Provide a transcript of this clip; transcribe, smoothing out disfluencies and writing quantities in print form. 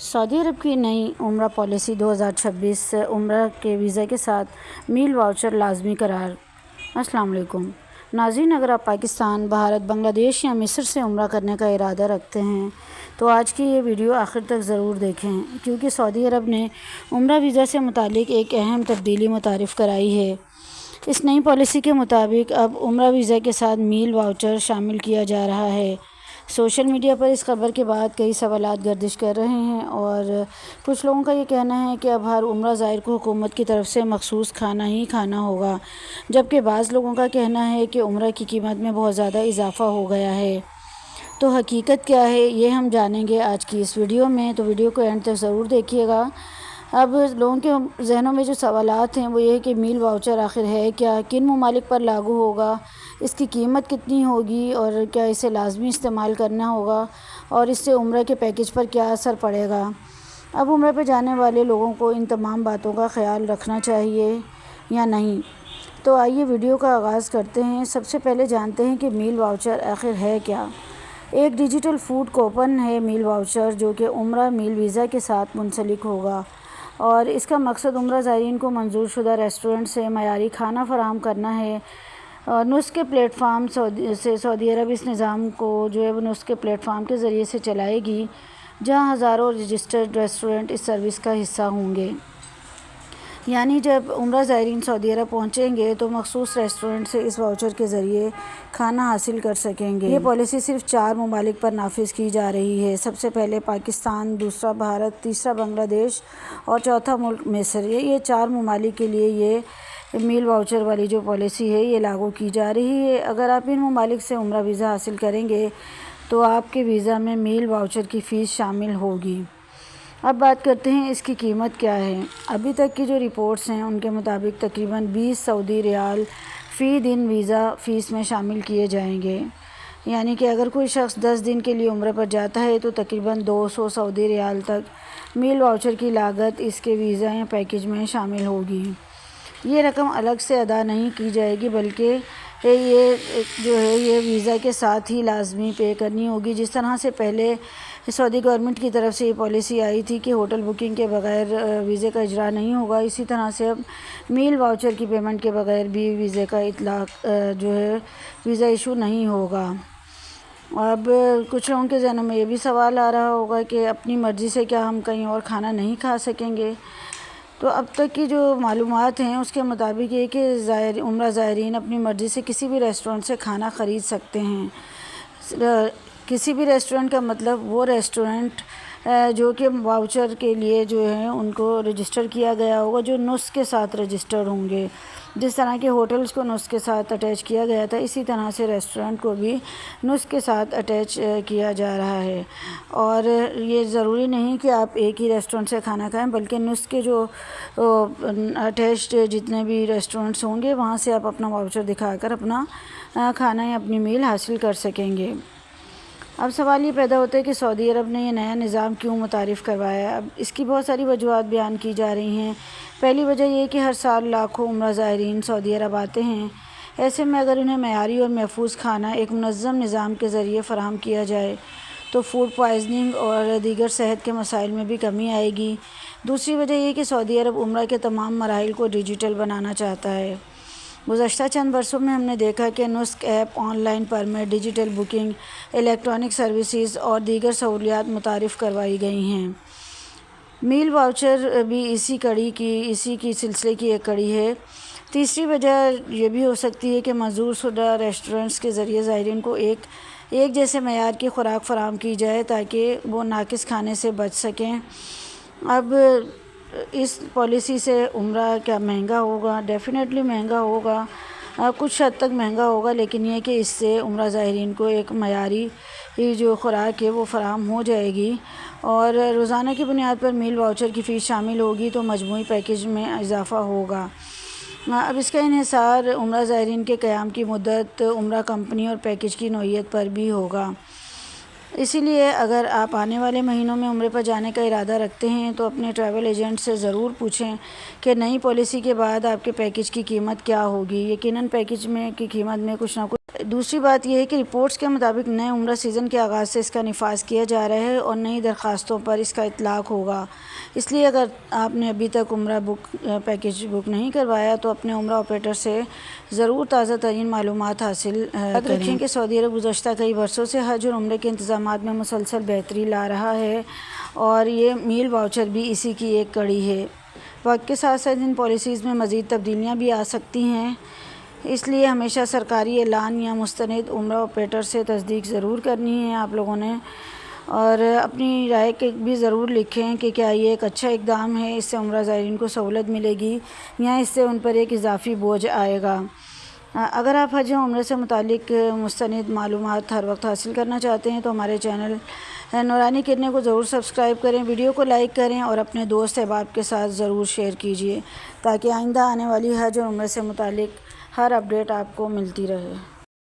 سعودی عرب کی نئی عمرہ پالیسی 2026 عمرہ کے ویزا کے ساتھ میل واؤچر لازمی قرار۔ السلام علیکم ناظرین، اگر آپ پاکستان، بھارت، بنگلہ دیش یا مصر سے عمرہ کرنے کا ارادہ رکھتے ہیں تو آج کی یہ ویڈیو آخر تک ضرور دیکھیں، کیونکہ سعودی عرب نے عمرہ ویزا سے متعلق ایک اہم تبدیلی متعارف کرائی ہے۔ اس نئی پالیسی کے مطابق اب عمرہ ویزا کے ساتھ میل واؤچر شامل کیا جا رہا ہے۔ سوشل میڈیا پر اس خبر کے بعد کئی سوالات گردش کر رہے ہیں اور کچھ لوگوں کا یہ کہنا ہے کہ اب ہر عمرہ زائر کو حکومت کی طرف سے مخصوص کھانا ہی کھانا ہوگا، جبکہ بعض لوگوں کا کہنا ہے کہ عمرہ کی قیمت میں بہت زیادہ اضافہ ہو گیا ہے۔ تو حقیقت کیا ہے، یہ ہم جانیں گے آج کی اس ویڈیو میں، تو ویڈیو کو اینڈ تک ضرور دیکھیے گا۔ اب لوگوں کے ذہنوں میں جو سوالات ہیں وہ یہ ہے کہ میل واؤچر آخر ہے کیا، کن ممالک پر لاگو ہوگا، اس کی قیمت کتنی ہوگی اور کیا اسے لازمی استعمال کرنا ہوگا، اور اس سے عمرہ کے پیکج پر کیا اثر پڑے گا۔ اب عمرہ پہ جانے والے لوگوں کو ان تمام باتوں کا خیال رکھنا چاہیے یا نہیں؟ تو آئیے ویڈیو کا آغاز کرتے ہیں۔ سب سے پہلے جانتے ہیں کہ میل واؤچر آخر ہے کیا۔ ایک ڈیجیٹل فوڈ کوپن ہے میل واؤچر، جو کہ عمرہ میل ویزا کے ساتھ منسلک ہوگا، اور اس کا مقصد عمرہ زائرین کو منظور شدہ ریسٹورنٹ سے معیاری کھانا فراہم کرنا ہے۔ نسخ کے پلیٹ فارم سے سعودی عرب اس نظام کو جو ہے وہ نسخ کے پلیٹ فارم کے ذریعے سے چلائے گی، جہاں ہزاروں رجسٹرڈ ریسٹورنٹ اس سروس کا حصہ ہوں گے۔ یعنی جب عمرہ زائرین سعودی عرب پہنچیں گے تو مخصوص ریسٹورنٹ سے اس واؤچر کے ذریعے کھانا حاصل کر سکیں گے۔ یہ پالیسی صرف 4 ممالک پر نافذ کی جا رہی ہے۔ سب سے پہلے پاکستان، دوسرا بھارت، تیسرا بنگلہ دیش اور چوتھا ملک مصر۔ یہ 4 ممالک کے لیے یہ میل واؤچر والی جو پالیسی ہے یہ لاگو کی جا رہی ہے۔ اگر آپ ان ممالک سے عمرہ ویزا حاصل کریں گے تو آپ کے ویزا میں میل واؤچر کی فیس شامل ہوگی۔ اب بات کرتے ہیں اس کی قیمت کیا ہے۔ ابھی تک کی جو رپورٹس ہیں ان کے مطابق تقریباً 20 سعودی ریال فی دن ویزا فیس میں شامل کیے جائیں گے۔ یعنی کہ اگر کوئی شخص 10 دن کے لیے عمرہ پر جاتا ہے تو تقریباً 200 سعودی ریال تک میل واؤچر کی لاگت اس کے ویزا یا پیکج میں شامل ہوگی۔ یہ رقم الگ سے ادا نہیں کی جائے گی، بلکہ یہ جو ہے یہ ویزا کے ساتھ ہی لازمی پے کرنی ہوگی۔ جس طرح سے پہلے سعودی گورنمنٹ کی طرف سے یہ پالیسی آئی تھی کہ ہوٹل بکنگ کے بغیر ویزے کا اجرا نہیں ہوگا، اسی طرح سے اب میل واؤچر کی پیمنٹ کے بغیر بھی ویزے کا اطلاق جو ہے ویزا ایشو نہیں ہوگا۔ اب کچھ لوگوں کے ذہنوں میں یہ بھی سوال آ رہا ہوگا کہ اپنی مرضی سے کیا ہم کہیں اور کھانا نہیں کھا سکیں گے؟ تو اب تک کی جو معلومات ہیں اس کے مطابق یہ کہ عمرہ زائرین اپنی مرضی سے کسی بھی ریسٹورنٹ سے کھانا خرید سکتے ہیں۔ کسی بھی ریسٹورنٹ کا مطلب وہ ریسٹورنٹ جو کہ واؤچر کے لیے جو ہے ان کو رجسٹر کیا گیا ہوگا، جو نسخ کے ساتھ رجسٹر ہوں گے۔ جس طرح کے ہوٹلز کو نسخ کے ساتھ اٹیچ کیا گیا تھا، اسی طرح سے ریسٹورنٹ کو بھی نسخ کے ساتھ اٹیچ کیا جا رہا ہے۔ اور یہ ضروری نہیں کہ آپ ایک ہی ریسٹورنٹ سے کھانا کھائیں، بلکہ نسخ کے جو اٹیچڈ جتنے بھی ریسٹورنٹس ہوں گے وہاں سے آپ اپنا واؤچر دکھا کر اپنا کھانا یا اپنی میل حاصل کر سکیں گے۔ اب سوال یہ پیدا ہوتا ہے کہ سعودی عرب نے یہ نیا نظام کیوں متعارف کروایا ہے؟ اب اس کی بہت ساری وجوہات بیان کی جا رہی ہیں۔ پہلی وجہ یہ ہے کہ ہر سال لاکھوں عمرہ زائرین سعودی عرب آتے ہیں۔ ایسے میں اگر انہیں معیاری اور محفوظ کھانا ایک منظم نظام کے ذریعے فراہم کیا جائے تو فوڈ پوائزننگ اور دیگر صحت کے مسائل میں بھی کمی آئے گی۔ دوسری وجہ یہ کہ سعودی عرب عمرہ کے تمام مراحل کو ڈیجیٹل بنانا چاہتا ہے۔ گزشتہ چند برسوں میں ہم نے دیکھا کہ نسخ app, on line permit, digital booking, electronic services اور دیگر سہولیات متعارف کروائی گئی ہیں۔ میل واؤچر بھی اسی کی سلسلے کی ایک کڑی ہے۔ تیسری وجہ یہ بھی ہو سکتی ہے کہ منظور شدہ ریسٹورنٹس کے ذریعے زائرین کو ایک جیسے معیار کی خوراک فراہم کی جائے تاکہ وہ ناقص کھانے سے بچ سکیں۔ اب اس پالیسی سے عمرہ کیا مہنگا ہوگا؟ ڈیفینیٹلی مہنگا ہوگا، کچھ حد تک مہنگا ہوگا، لیکن یہ کہ اس سے عمرہ زائرین کو ایک معیاری جو خوراک ہے وہ فراہم ہو جائے گی، اور روزانہ کی بنیاد پر میل واؤچر کی فیس شامل ہوگی تو مجموعی پیکج میں اضافہ ہوگا۔ اب اس کا انحصار عمرہ زائرین کے قیام کی مدت، عمرہ کمپنی اور پیکج کی نوعیت پر بھی ہوگا۔ اسی لیے اگر آپ آنے والے مہینوں میں عمرے پر جانے کا ارادہ رکھتے ہیں تو اپنے ٹریول ایجنٹ سے ضرور پوچھیں کہ نئی پالیسی کے بعد آپ کے پیکج کی قیمت کیا ہوگی۔ یقیناً پیکج کی قیمت میں کچھ نہ کچھ دوسری بات یہ ہے کہ رپورٹس کے مطابق نئے عمرہ سیزن کے آغاز سے اس کا نفاذ کیا جا رہا ہے اور نئی درخواستوں پر اس کا اطلاق ہوگا۔ اس لیے اگر آپ نے ابھی تک عمرہ پیکیج بک نہیں کروایا تو اپنے عمرہ آپریٹر سے ضرور تازہ ترین معلومات حاصل کریں۔ یاد رکھیں کہ سعودی عرب گزشتہ کئی برسوں سے حج اور عمرے کے انتظامات میں مسلسل بہتری لا رہا ہے اور یہ میل واؤچر بھی اسی کی ایک کڑی ہے۔ وقت کے ساتھ ساتھ ان پالیسیز میں مزید تبدیلیاں بھی آ سکتی ہیں، اس لیے ہمیشہ سرکاری اعلان یا مستند عمرہ آپریٹر سے تصدیق ضرور کرنی ہے آپ لوگوں نے، اور اپنی رائے بھی ضرور لکھیں کہ کیا یہ ایک اچھا اقدام ہے، اس سے عمرہ زائرین کو سہولت ملے گی یا اس سے ان پر ایک اضافی بوجھ آئے گا۔ اگر آپ حج و عمرے سے متعلق مستند معلومات ہر وقت حاصل کرنا چاہتے ہیں تو ہمارے چینل نورانی کرنیں کو ضرور سبسکرائب کریں، ویڈیو کو لائک کریں اور اپنے دوست احباب کے ساتھ ضرور شیئر کیجیے تاکہ آئندہ آنے والی حج اور عمرے سے متعلق ہر اپڈیٹ آپ کو ملتی رہے۔